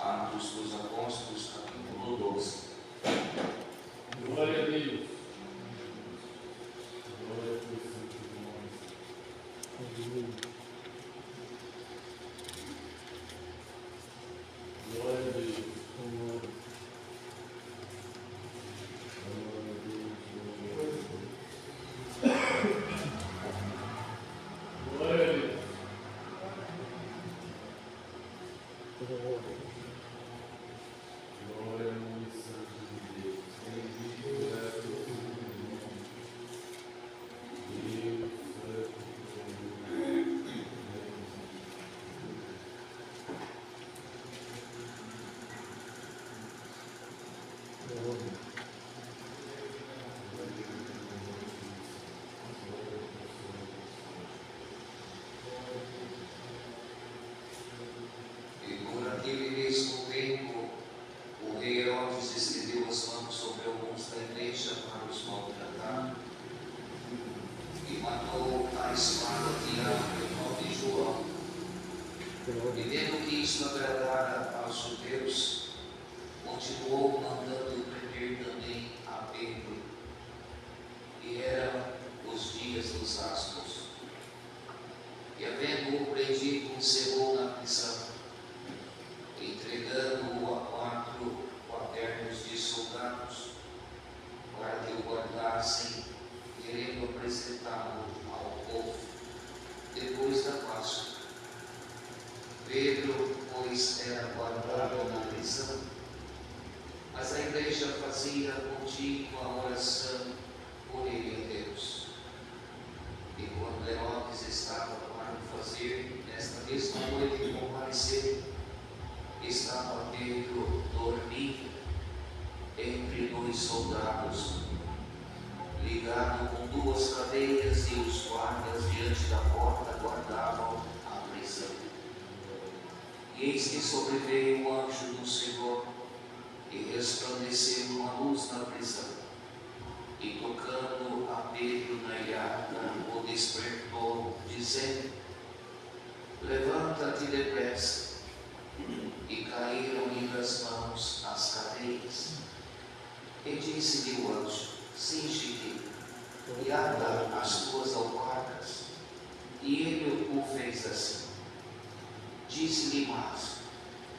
Atos dos Apóstolos, capítulo 12. Glória a Deus. Glória a Deus, Santo Irmão. Glória a Deus. Glória a Deus. Glória a Deus, Santo de Deus. Bendito é teu nome. Deus E por aquele mesmo tempo, o rei Herodes estendeu as mãos sobre alguns da igreja para os maltratar e matou a espada Tiago, irmão de João. E vendo que isto agradara aos judeus, continuou mandando prender também a Pedro. E eram os dias dos asmos. E havendo-o prendido, encerrou na prisão, entregando-o a 4 quaternos de soldados, para que o guardassem, querendo apresentá-lo ao povo, depois da Páscoa. Pedro, pois, era guardado na prisão, mas a igreja fazia contínua oração por ele a Deus. E quando Herodes estava para fazer, nesta mesma noite, comparecer, estava Pedro dormindo entre 2 soldados, ligado com 2 cadeias, e os guardas diante da porta guardavam a prisão. E eis que sobreveio o anjo do Senhor, e resplandeceu uma luz na prisão, e tocando a Pedro na llaga, o despertou, dizendo: levanta-te depressa. E caíram-lhe das mãos as cadeias. E disse-lhe o anjo: cinge-te e ata as tuas alparcas. E ele o fez assim. Disse-lhe mais: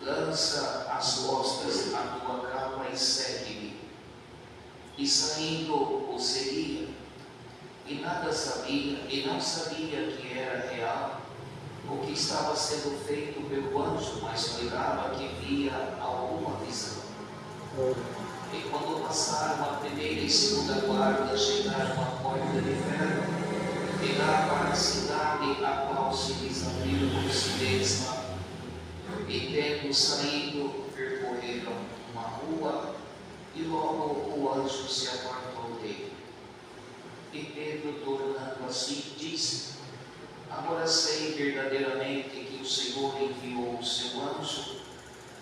lança as costas a tua capa e segue-me. E saindo o seguia, e nada sabia, e não sabia que era real o que estava sendo feito pelo anjo, mas cuidava que via alguma visão. E quando passaram a primeira e segunda guarda, chegaram à porta de ferro, e lá para a cidade, a qual se lhes abriu por si mesma. E tendo saído, percorreram uma rua, e logo o anjo se apartou dele. E Pedro, tornando assim, disse: agora sei verdadeiramente que o Senhor enviou o seu anjo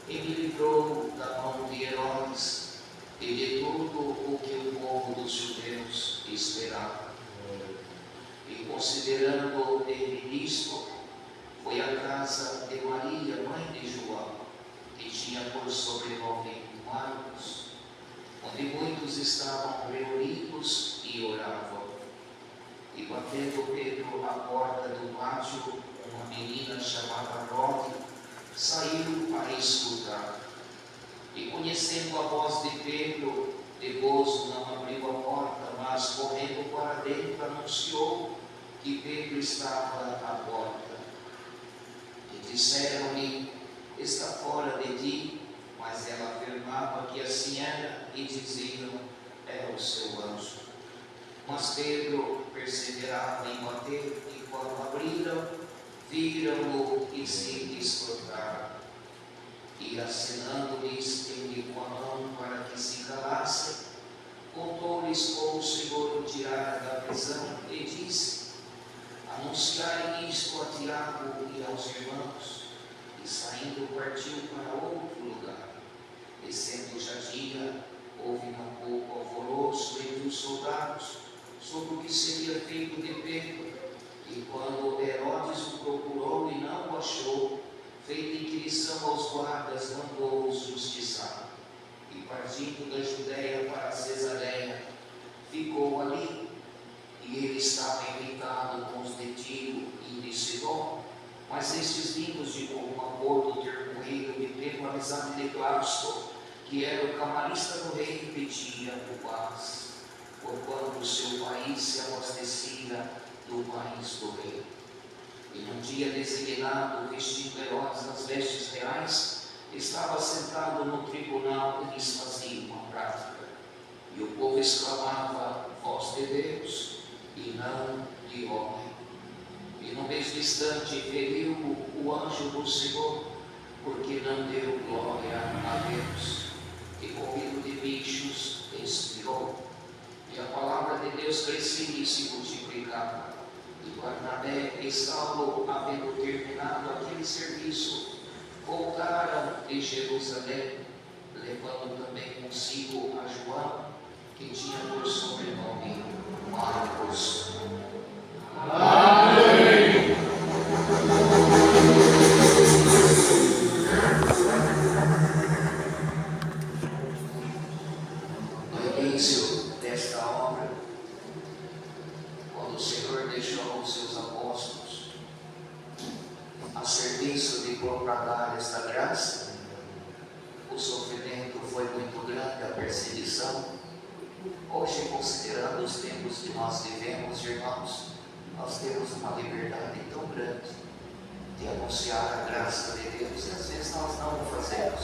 e me livrou da mão de Herodes e de tudo o que o povo dos judeus esperava. E considerando ele isto, foi à casa de Maria, mãe de João, que tinha por sobrenome Marcos, onde muitos estavam reunidos e oravam. E batendo Pedro à porta do pátio, uma menina chamada Rode saiu para escutar. E conhecendo a voz de Pedro, de gozo não abriu a porta, mas correndo para dentro anunciou que Pedro estava à porta. E disseram-lhe: está fora de ti. Mas ela afirmava que assim era, e diziam: é o seu anjo. Mas Pedro perseverava em bater, e quando abriram, viram-no e se espantaram. E acenando-lhes ele com a mão para que se calassem, contou-lhes como o Senhor o tirara da prisão, e disse: anunciai isto a Tiago e aos irmãos. E saindo partiu para outro lugar. E sendo já dia, houve um pouco alvoroço entre os soldados sobre o que seria feito de Pedro. E quando Herodes o procurou e não o achou, feita inquirição aos guardas, mandou partindo da Judéia para Cesareia, ficou ali, e ele estava irritado com os de Tiro e de Sidom, mas estes vindos de comum acordo ter com ele, obtendo a amizade de Blasto, que era o camarista do rei, pedia por paz, porquanto o seu país se abastecia do país do rei. E num dia designado, vestindo Herodes as vestes reais, estava sentado no tribunal e lhes fazia uma prática. E o povo exclamava: voz de Deus, e não de homem. E no mês distante feriu o anjo do Senhor, porque não deu glória a Deus, e com medo de bichos expirou. E a palavra de Deus crescia e se multiplicava. E Barnabé e Saulo, havendo terminado aquele serviço, voltaram de Jerusalém, levando também consigo a João, que tinha por sobrenome Marcos. Amém. No início desta obra, quando o Senhor deixou os seus apóstolos a serviço de propagar esta graça, o sofrimento foi muito grande, a perseguição. Hoje, considerando os tempos que nós vivemos, irmãos, nós temos uma liberdade tão grande de anunciar a graça de Deus, e às vezes nós não o fazemos.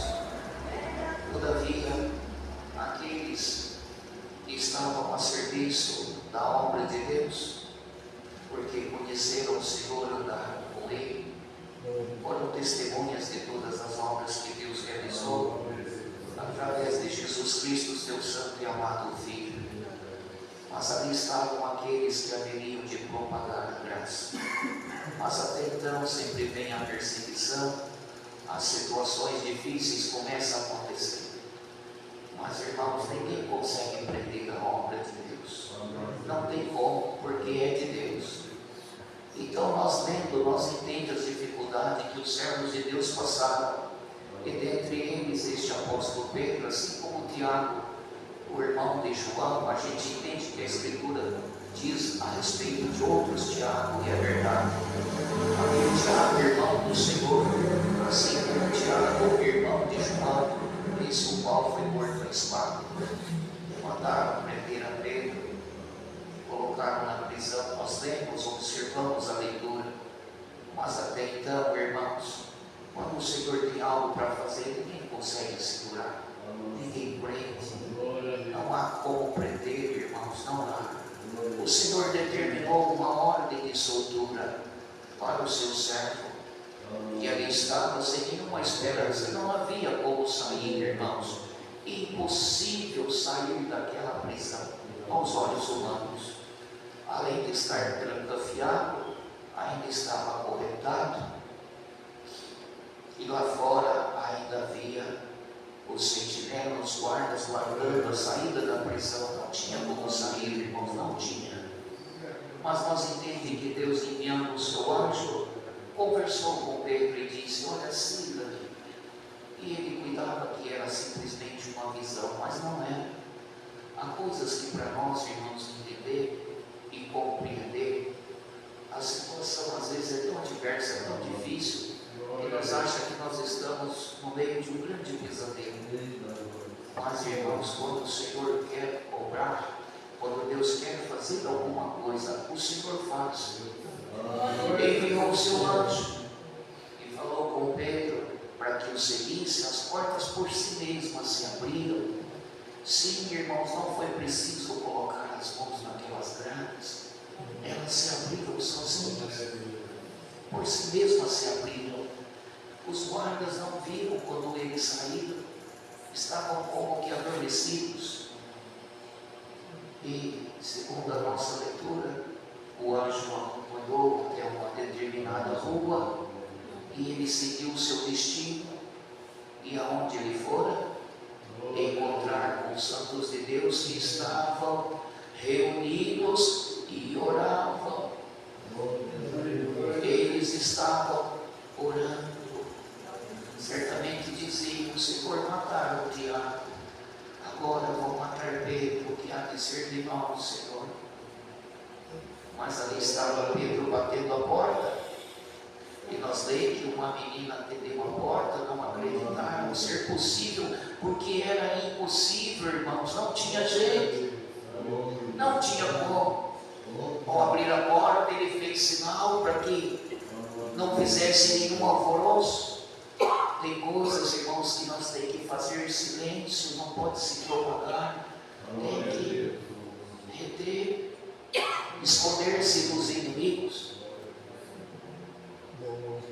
Todavia, aqueles que estavam a serviço da obra de Deus, porque conheceram o Senhor, andaram com Ele, foram testemunhas de todas as obras que Deus realizou através de Jesus Cristo, seu santo e amado Filho. Mas ali estavam aqueles que haveriam de propagar a graça. Mas até então sempre vem a perseguição, as situações difíceis começam a acontecer. Mas, irmãos, ninguém consegue prender a obra de Deus. Não tem como, porque é de Deus. Então, nós lendo, nós entendemos as dificuldades que os servos de Deus passaram. E dentre eles este apóstolo Pedro, assim como Tiago, o irmão de João, a gente entende que a Escritura diz a respeito de outros Tiago, e é verdade. Aquele Tiago, irmão do Senhor, assim como Tiago, irmão de João, esse o qual foi morto à espada. Mandaram prender a Pedro, colocaram na prisão. Nós lemos, observamos a leitura. Mas até então, irmãos, quando o Senhor tem algo para fazer, ninguém consegue segurar, ninguém prende, não há como prender, irmãos, não há. O Senhor determinou uma ordem de soltura para o seu servo, e ali estava sem nenhuma esperança, não havia como sair, irmãos, impossível sair daquela prisão aos olhos humanos. Além de estar trancafiado, ainda estava acorrentado. E lá fora ainda havia os sentinelas, os guardas guardando a saída da prisão. Não tinha como sair, irmãos, não tinha. Mas nós entendemos que Deus, enviando o seu anjo, conversou com Pedro e disse: olha, siga. E ele cuidava que era simplesmente uma visão, mas não é. Há coisas que para nós, irmãos, entender e compreender, a situação às vezes é tão adversa, é tão difícil, e nós achamos que nós estamos no meio de um grande pesadelo. Mas, irmãos, quando o Senhor quer obrar, quando Deus quer fazer alguma coisa, o Senhor faz. Ele enviou o seu anjo e falou com Pedro para que o seguisse. As portas por si mesmas se abriram. Sim, irmãos, não foi preciso colocar as mãos naquelas grades, elas se abriram sozinhas, por si mesmas se abriram. Os guardas não viram quando eles saíram, estavam como que adormecidos. E, segundo a nossa leitura, o anjo acompanhou até uma determinada rua e ele seguiu o seu destino. E aonde ele fora? Encontrar com os santos de Deus que estavam reunidos e oravam. Eles estavam orando. Certamente diziam: Senhor, mataram o diabo, servir mal ao Senhor. Mas ali estava Pedro batendo a porta, e nós lemos que uma menina atendeu a porta, não acreditaram ser possível, porque era impossível, irmãos, não tinha jeito, não tinha como. Ao abrir a porta, ele fez sinal para que não fizesse nenhum alvoroço. Tem coisas, irmãos, que nós temos que fazer silêncio, não pode se propagar, tem que reter, esconder-se dos inimigos.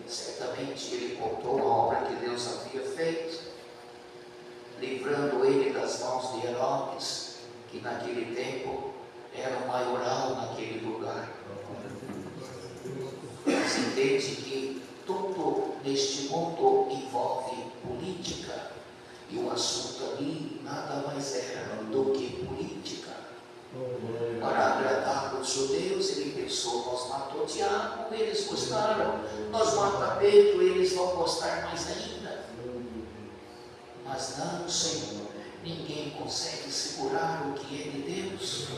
Certamente ele contou a obra que Deus havia feito, livrando ele das mãos de Herodes, que naquele tempo era o maioral naquele lugar. Mas entende que tudo neste mundo envolve política, e o assunto ali nada mais era do que política. Para agradar os judeus, ele pensou: nós matamos Tiago, eles gostaram, nós matamos Pedro, eles vão gostar mais ainda. Mas não, Senhor, ninguém consegue segurar o que é de Deus.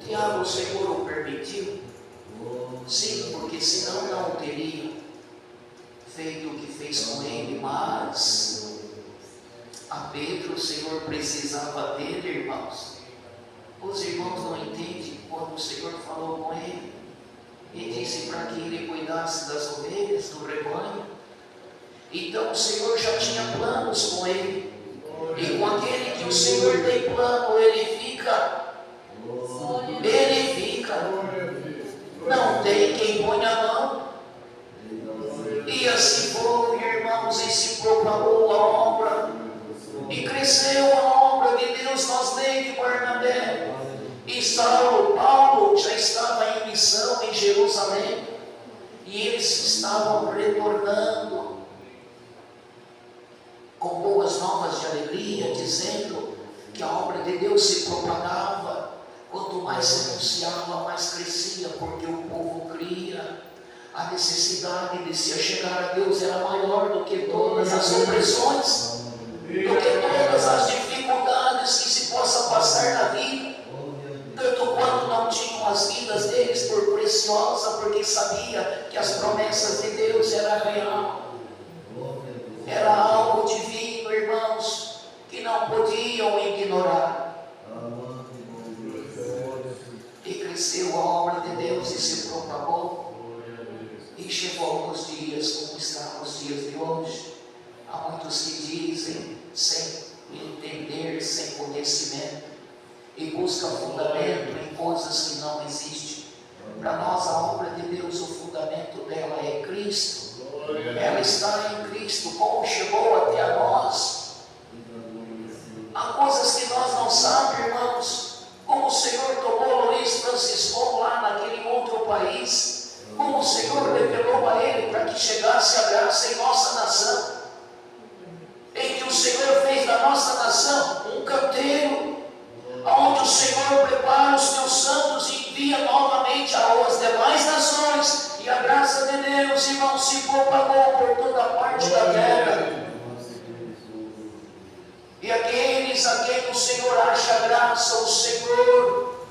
Tiago, o Senhor o permitiu? Sim, porque senão não teria feito o que fez com ele. Mas a Pedro o Senhor precisava dele, irmãos. Os irmãos não entendem quando o Senhor falou com ele e disse para que ele cuidasse das ovelhas, do rebanho. Então o Senhor já tinha planos com ele, e com aquele que o Senhor tem plano, ele fica, não tem quem ponha a mão. E assim foi, irmãos, e se propagou a obra, e cresceu a obra de Deus. Nós lemos que Barnabé e Paulo já estava em missão em Jerusalém, e eles estavam retornando com boas novas de alegria, dizendo que a obra de Deus se propagava. Quanto mais se anunciava, mais crescia, porque o povo cria. A necessidade de se achegar a Deus era maior do que todas as opressões, do que todas as dificuldades que se possa passar na vida. Tanto quanto não tinham as vidas deles por preciosa, porque sabia que as promessas de Deus eram real. Era algo divino, irmãos, que não podiam ignorar. E cresceu a obra de Deus e se propagou. E chegou alguns dias, como estão os dias de hoje. Há muitos que dizem, sem entender, sem conhecimento, e buscam fundamento em coisas que não existem. Para nós, a obra de Deus, o fundamento dela é Cristo. Ela está em Cristo. Como chegou até a nós? Há coisas que nós não sabemos, irmãos. Como o Senhor tomou Luiz Francisco lá naquele outro país. Como o Senhor revelou a ele para que chegasse a graça em nossa nação. Em que o Senhor fez da nossa nação um canteiro, onde o Senhor prepara os teus santos e envia novamente às demais nações. E a graça de Deus, irmão, se propagou por toda parte da terra. E aqueles a quem o Senhor acha graça, o Senhor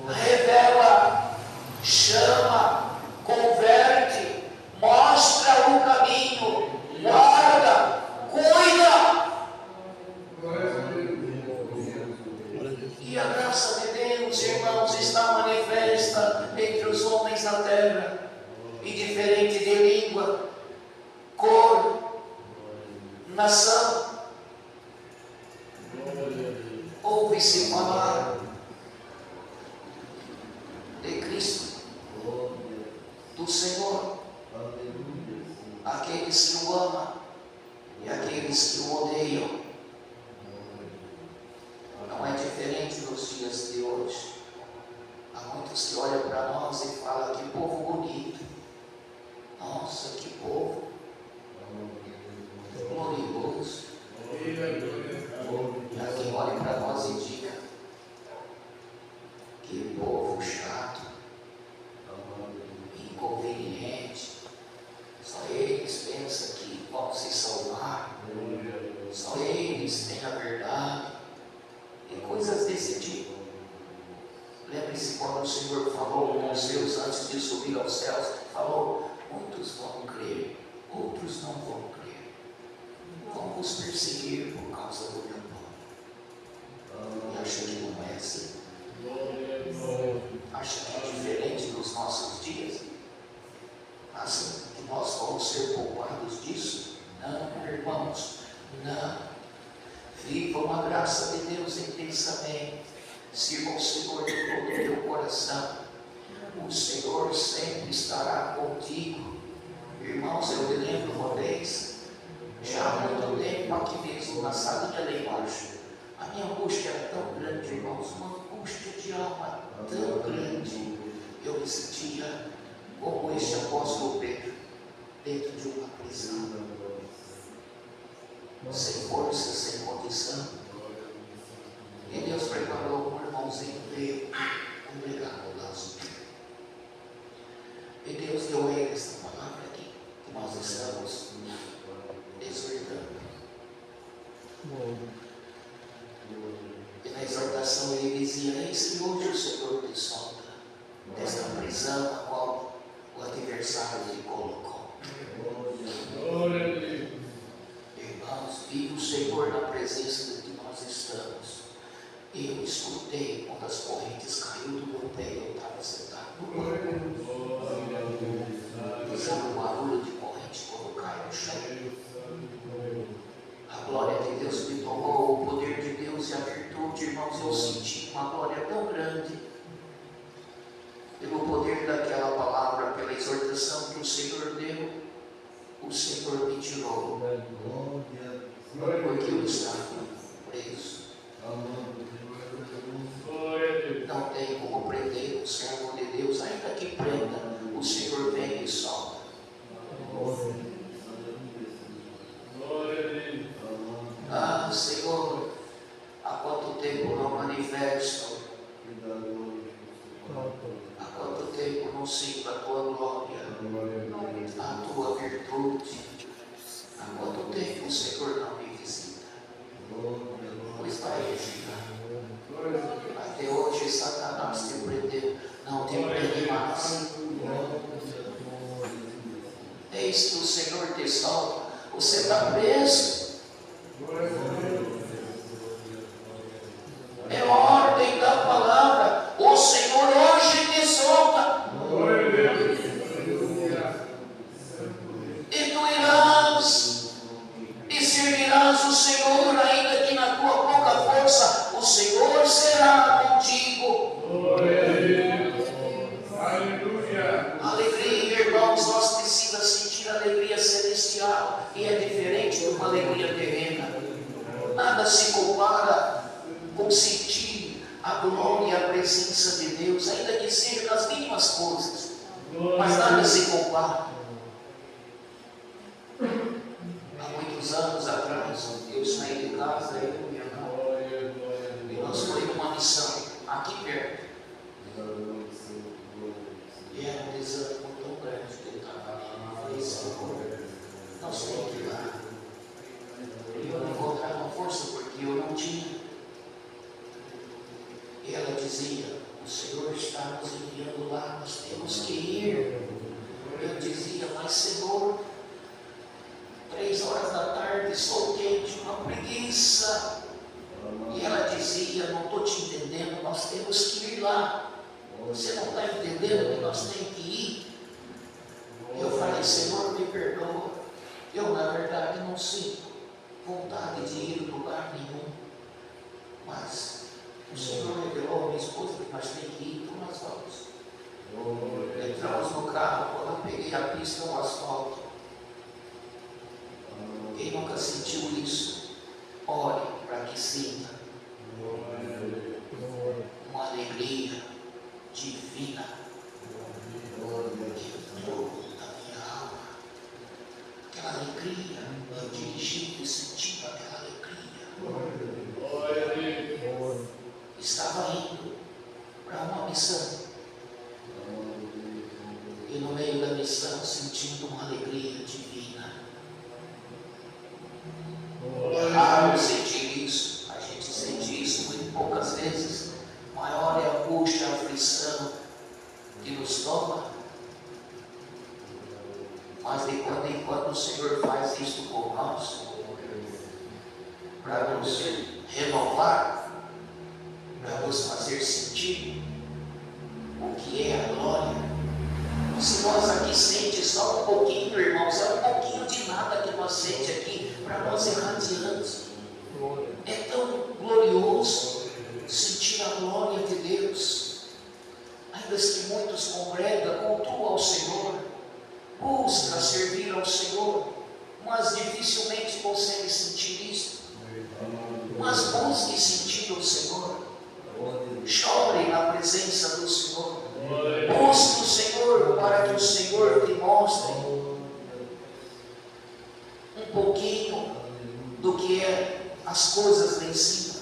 revela, chama, converte, mostra o caminho, guarda, cuida. E a graça de Deus, irmãos, está manifesta entre os homens da terra, indiferente de língua, cor, nação. Ouve-se falar de Cristo, do Senhor, aqueles que o amam e aqueles que o odeiam. Não é diferente dos dias de hoje. Há muitos que olham para nós e falam: que povo bonito, nossa, que povo glorioso. E aqui olha para nós e diga: que povo chato, inconveniente, só eles pensam que vão se salvar, só eles têm a verdade, e coisas desse tipo. Lembre-se quando o Senhor falou com os seus antes de subir aos céus, falou, muitos vão crer, outros não vão crer. Vão vos perseguir por causa do meu nome. E acha que não é assim? Acha que é diferente dos nossos dias? Acha que nós vamos ser poupados disso? Não, irmãos, não. Vivam a graça de Deus intensamente. Sirva o Senhor de todo o teu coração. O Senhor sempre estará contigo. Irmãos, eu me lembro uma vez, já há muito tempo, aqui mesmo na salinha lá embaixo, a minha angústia era tão grande, irmãos, uma angústia de alma tão grande. Eu me sentia como este apóstolo Pedro, dentro de uma prisão, sem força, sem condição. E Deus preparou um irmãozinho veio congregar no nosso dia. E Deus deu a ele essa palavra aqui, que nós estamos exortando. E na exortação ele dizia, eis que hoje o Senhor te solta desta prisão na qual o adversário lhe colocou. Irmãos, vive o Senhor na presença de que nós estamos. Eu escutei quando as correntes caíram do meu pé, eu estava sentado no banco. Sabe o barulho de corrente quando cai no chão? A glória de Deus me tomou, o poder de Deus e a virtude, irmãos, eu senti uma glória tão grande. Pelo poder daquela palavra, pela exortação que o Senhor deu, o Senhor me tirou. Porque eu estava preso. Não tem como prender o servo de Deus, ainda que prenda, o Senhor vem e solta. Ah, Senhor, há quanto tempo não manifesto? Há quanto tempo não sinto a tua glória, a tua virtude? Há quanto tempo o Senhor não me visita? Pois vai visitar. Até hoje Satanás te prendeu, não te prende mais. Eis que o Senhor te solta, você está preso. É ordem da palavra, o Senhor hoje te solta. E tu irás e servirás o Senhor, ainda que na tua pouca força, o Senhor será contigo. Alegria, irmãos, nós precisamos sentir alegria celestial, e é diferente de uma alegria terrena. Nada se compara com sentir a glória e a presença de Deus, ainda que seja nas mínimas coisas, mas nada se compara. Há muitos anos atrás, eu saí de casa, eu e minha irmã, e nós fomos numa missão aqui perto. E era um desânimo tão grande que ele estava ali. Eu falei, Senhor, nós temos que ir lá. E eu não encontrava força porque eu não tinha. E ela dizia, o Senhor está nos enviando lá, nós temos que ir. Eu dizia, mas Senhor, 3 horas da tarde, sol quente, uma preguiça. E ela dizia, não estou te entendendo, nós temos que ir lá. Você não está entendendo que nós temos que ir? Eu falei, Senhor, me perdoa. Eu, na verdade, não sinto vontade de ir a lugar nenhum. Mas o Senhor revelou a minha esposa que nós temos que ir, então nós vamos. Entramos no carro, quando eu peguei a pista, o asfalto. Quem nunca sentiu isso? Ore para que sinta uma alegria divina que entrou na minha alma. Aquela alegria, eu dirigindo e sentindo aquela alegria. Estava indo para uma missão. E no meio da missão sentindo uma alegria divina. É raro sentir isso. A gente sente isso muito poucas vezes. Maior é a angústia, a aflição para nos renovar, para nos fazer sentir o que é a glória. Se nós aqui sente só um pouquinho, irmãos, é um pouquinho de nada que nós sente aqui, para nós é radiante. É tão glorioso sentir a glória de Deus. Ainda que muitos congregam, cultuam ao Senhor, busca servir ao Senhor, mas dificilmente consegue sentir isso. Mas busque sentir o Senhor. Chore na presença do Senhor. Busque o Senhor para que o Senhor te mostre um pouquinho do que é as coisas lá em cima,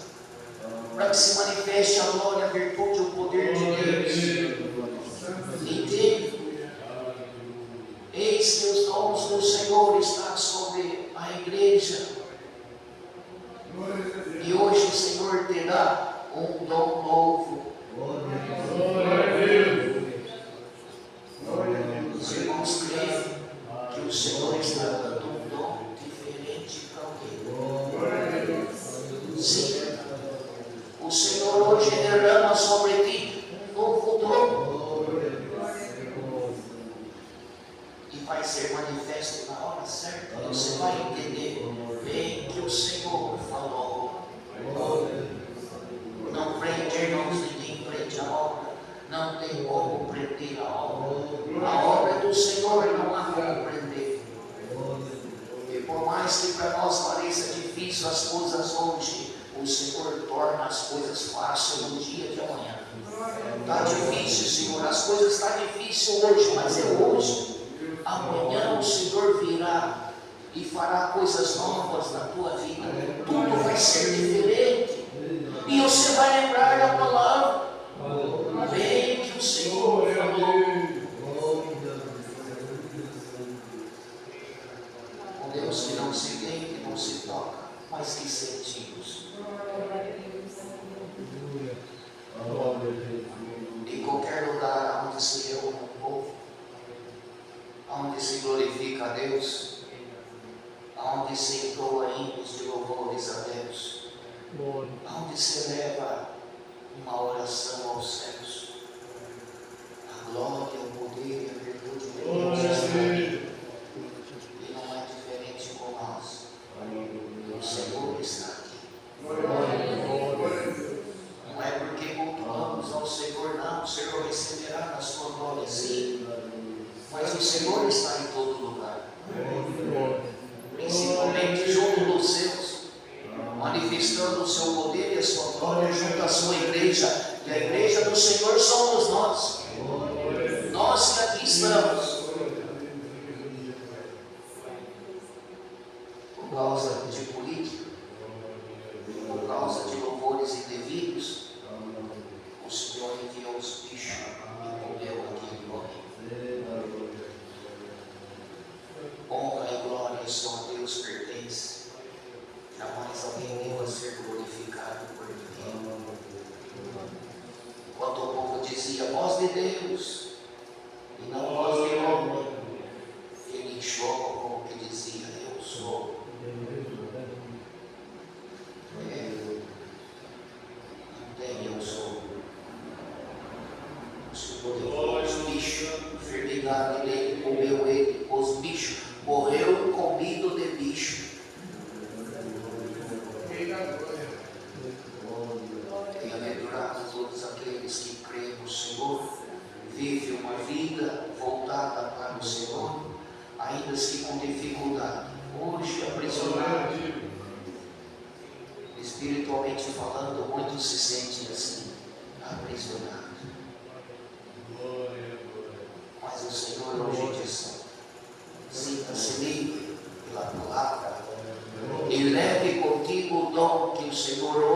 para que se manifeste a glória, a virtude e o poder de Deus. Entende? Eis que os dons do Senhor estão sobre a igreja. E hoje o Senhor te dá um dom novo. Os irmãos creem que o Senhor está dando um dom diferente para alguém. Sim. O Senhor hoje derrama sobre ti um novo dom. E vai ser manifesto na hora certa. E você vai entender bem que o Senhor falou. Não prende, irmãos, ninguém prende a obra. Não tem como prender a obra. A obra do Senhor não há como prender. E por mais que para nós pareça difícil as coisas hoje, o Senhor torna as coisas fáceis no dia de amanhã. Está difícil, Senhor, as coisas estão difíceis hoje, mas é hoje. Amanhã o Senhor virá e fará coisas novas na tua vida. Tudo vai ser diferente. E você vai lembrar da palavra. Bem que o Senhor falou. Um Deus que não se vê, que não se toca, mas que sentimos. Em qualquer lugar onde se reúne o povo, onde se glorifica a Deus, onde se entoa hinos de louvores a Deus, onde se eleva uma oração aos céus, a glória, o poder e a virtude de Deus está ali. E não é diferente com nós. O Senhor está aqui. Não é porque cultuamos ao Senhor, não. O Senhor receberá na sua glória, sim. Mas o Senhor está em todo lugar. Principalmente junto dos seus, manifestando o seu poder e a sua glória junto à sua igreja. E a igreja do Senhor somos nós. Nós que aqui estamos. Por causa de política, por causa de louvores indevidos, o Senhor enviou os bichos e comeu aquele homem. Honra e glória só a Deus pertence. Jamais alguém deva ser glorificado por ninguém. Quando o povo dizia voz de Deus e não voz de homem, ele choca como que dizia eu sou. Não tem eu sou. O Senhor levou os bichos, enfermidade dele, comeu ele, os bichos, morreu comido de bicho. Bem-aventurados todos aqueles que creem no Senhor, vivem uma vida voltada para o Senhor, ainda que com dificuldade. Hoje, aprisionado, espiritualmente falando, muitos se sentem assim, aprisionados. Mas o Senhor hoje diz: sinta-se livre pela palavra e leve contigo o dom que o Senhor